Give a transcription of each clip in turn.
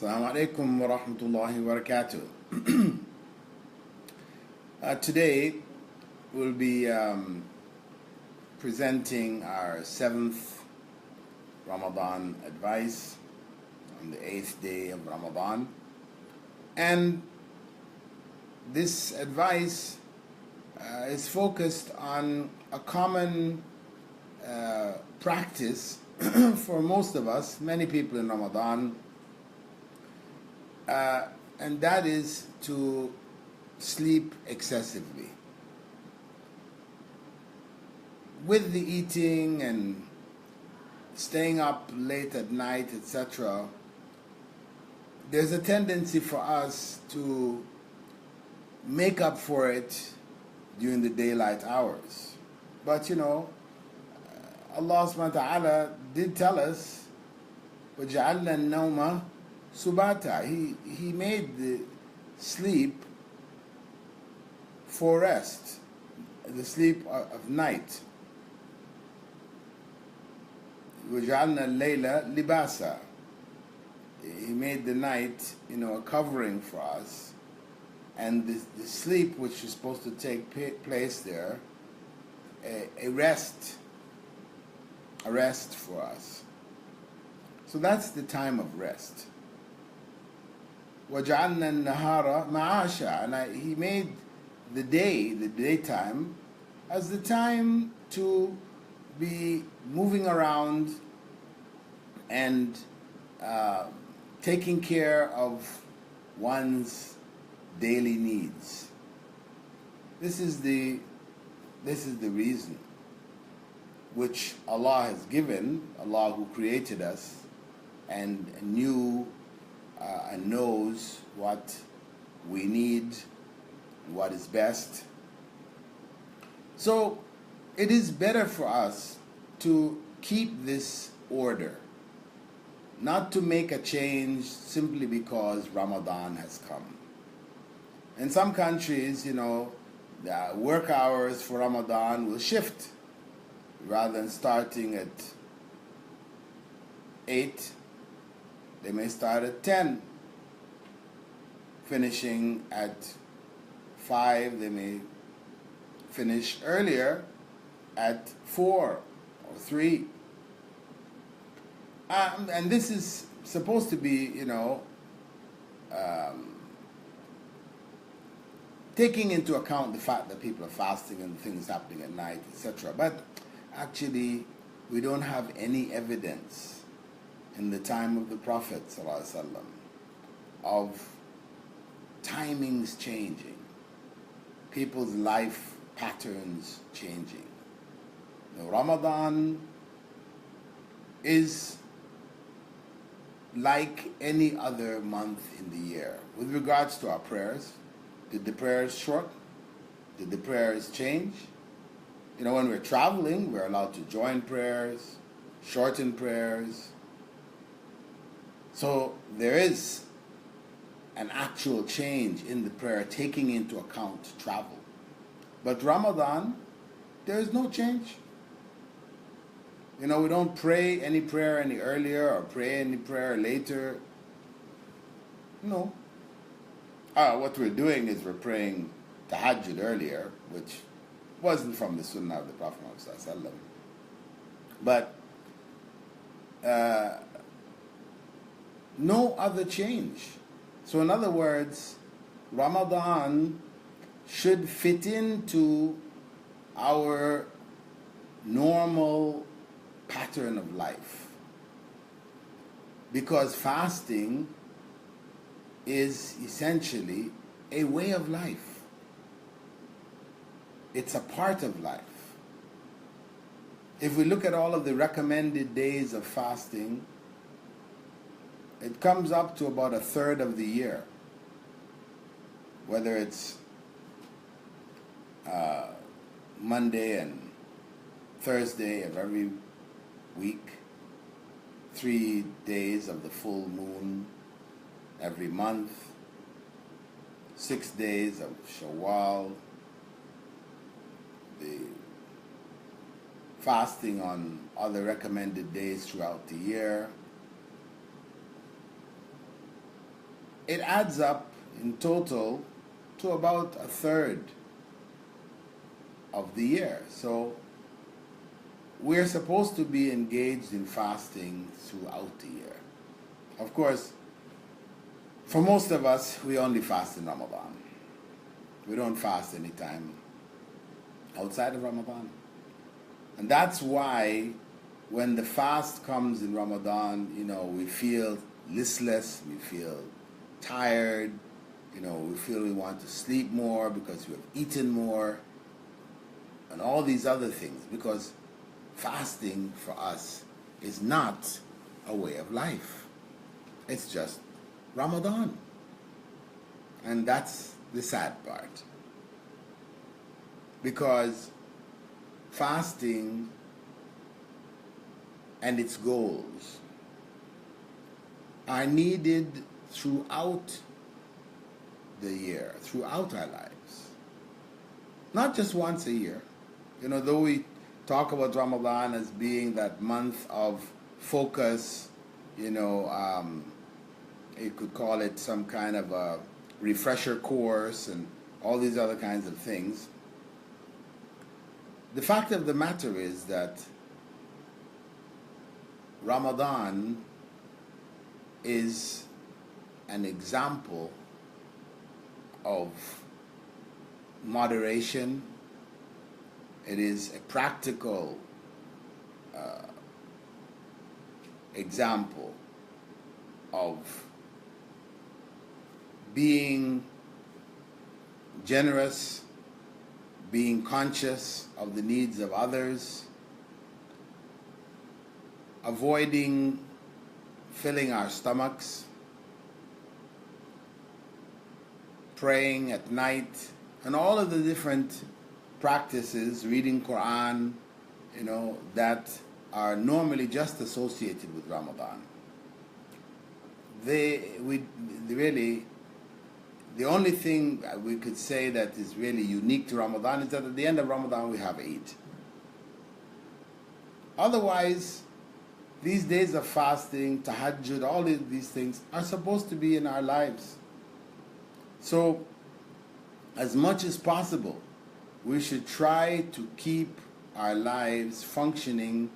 Assalamu alaikum wa rahmatullahi wa barakatuh. Today we'll be presenting our seventh Ramadan advice on the eighth day of Ramadan. And this advice is focused on a common practice for most of us, many people in Ramadan, and that is to sleep excessively. With the eating and staying up late at night, etc., there's a tendency for us to make up for it during the daylight hours. But Allah subhanahu wa ta'ala did tell us, وَجَعَلْنَا النَّوْمَ subata. He made the sleep for rest, the sleep of night. وَجَعَلْنَا اللَّيْلَ libasa. He made the night, a covering for us, and the sleep which is supposed to take place there, a rest for us. So that's the time of rest. وَجَعَلْنَا النَّهَارَ مَعَاشًا. And He made the daytime, as the time to be moving around and taking care of one's daily needs. This is the reason which Allah has given, Allah who created us and knew and knows what we need, what is best. So it is better for us to keep this order, not to make a change simply because Ramadan has come. In some countries, the work hours for Ramadan will shift. Rather than starting at 8, they may start at 10. Finishing at 5, they may finish earlier at 4 or 3. And this is supposed to be, taking into account the fact that people are fasting and things happening at night, etc. But actually, we don't have any evidence in the time of the Prophet ﷺ of timings changing, people's life patterns changing. Ramadan is like any other month in the year. With regards to our prayers, did the prayers short? Did the prayers change? When we're traveling, we're allowed to join prayers, shorten prayers. So there is an actual change in the prayer taking into account travel. But Ramadan, there is no change. We don't pray any prayer any earlier or pray any prayer later. No. What we're doing is we're praying tahajjud earlier, which wasn't from the sunnah of the Prophet ﷺ. But no other change. So in other words, Ramadan should fit into our normal pattern of life. Because fasting is essentially a way of life. It's a part of life. If we look at all of the recommended days of fasting, it comes up to about a third of the year. Whether it's Monday and Thursday of every week, 3 days of the full moon every month, 6 days of Shawwal, the fasting on other recommended days throughout the year. it adds up in total to about a third of the year. So we're supposed to be engaged in fasting throughout the year. Of course, for most of us, we only fast in Ramadan. We don't fast anytime outside of Ramadan. And that's why when the fast comes in Ramadan, we feel listless, we feel tired, we feel we want to sleep more because we have eaten more, and all these other things, because fasting for us is not a way of life. It's just Ramadan. And that's the sad part. Because fasting and its goals are needed throughout the year, throughout our lives. Not just once a year. Though we talk about Ramadan as being that month of focus, you could call it some kind of a refresher course and all these other kinds of things. The fact of the matter is that Ramadan is an example of moderation. It is a practical example of being generous, being conscious of the needs of others, avoiding filling our stomachs, praying at night, and all of the different practices, reading Quran, that are normally just associated with Ramadan. The only thing we could say that is really unique to Ramadan is that at the end of Ramadan we have Eid. Otherwise, these days of fasting, tahajjud, all of these things are supposed to be in our lives. So, as much as possible, we should try to keep our lives functioning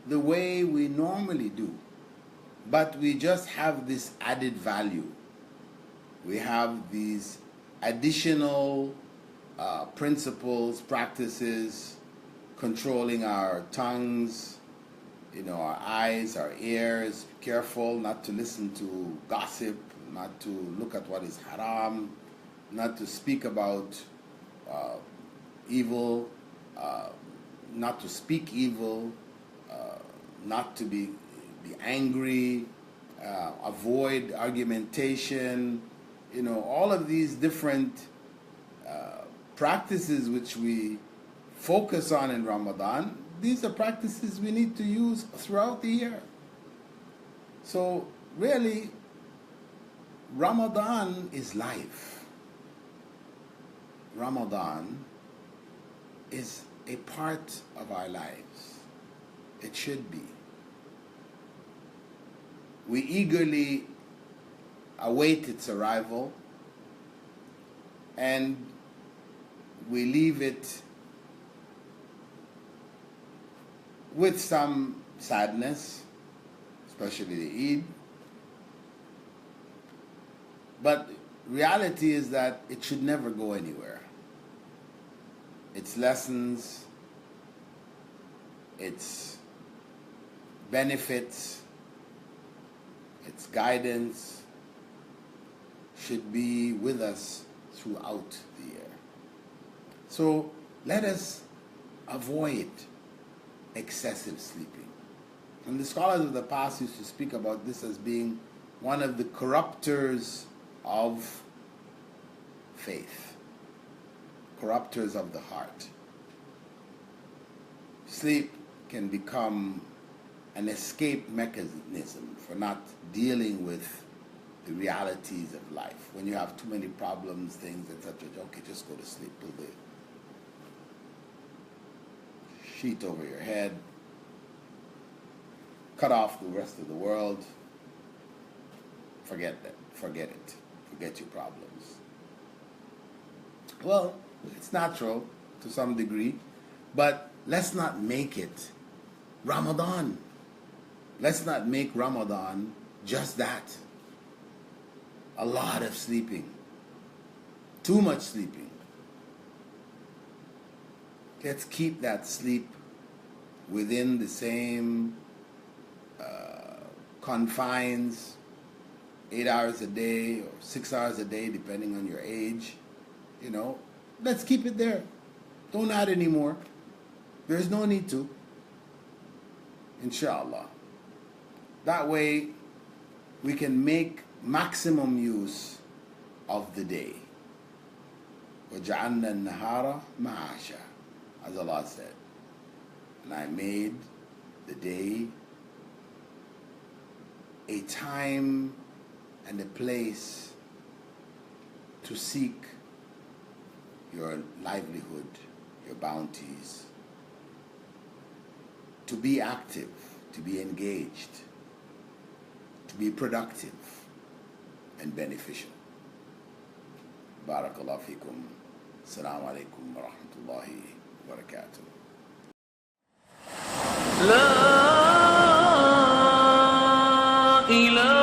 the way we normally do. But we just have this added value. We have these additional principles, practices, controlling our tongues, our eyes, our ears, careful not to listen to gossip, not to look at what is haram, not to speak about evil, not to speak evil, not to be angry, avoid argumentation, all of these different practices which we focus on in Ramadan. These are practices we need to use throughout the year. So really, Ramadan is life. Ramadan is a part of our lives. It should be. We eagerly await its arrival, and we leave it with some sadness, especially the Eid. But reality is that it should never go anywhere. Its lessons, its benefits, its guidance should be with us throughout the year. So let us avoid excessive sleeping. And the scholars of the past used to speak about this as being one of the corruptors of faith, corruptors of the heart. Sleep can become an escape mechanism for not dealing with the realities of life. When you have too many problems, things, etc., okay, just go to sleep. Put the sheet over your head, cut off the rest of the world, forget it. forget your problems. Well, it's natural to some degree, but let's not make it Ramadan. Let's not make Ramadan just that. A lot of sleeping. Too much sleeping. Let's keep that sleep within the same confines, 8 hours a day or 6 hours a day, depending on your age. You know, let's keep it there. Don't add any more. There's no need to. Inshallah. That way, we can make maximum use of the day. وَجَعَلْنَا النَّهَارَ مَعَاشًا, as Allah said. And I made the day a time and a place to seek your livelihood, your bounties, to be active, to be engaged, to be productive and beneficial. Barakallahu feekum. Assalamu alaikum wa rahmatullahi wa barakatuh. لا إله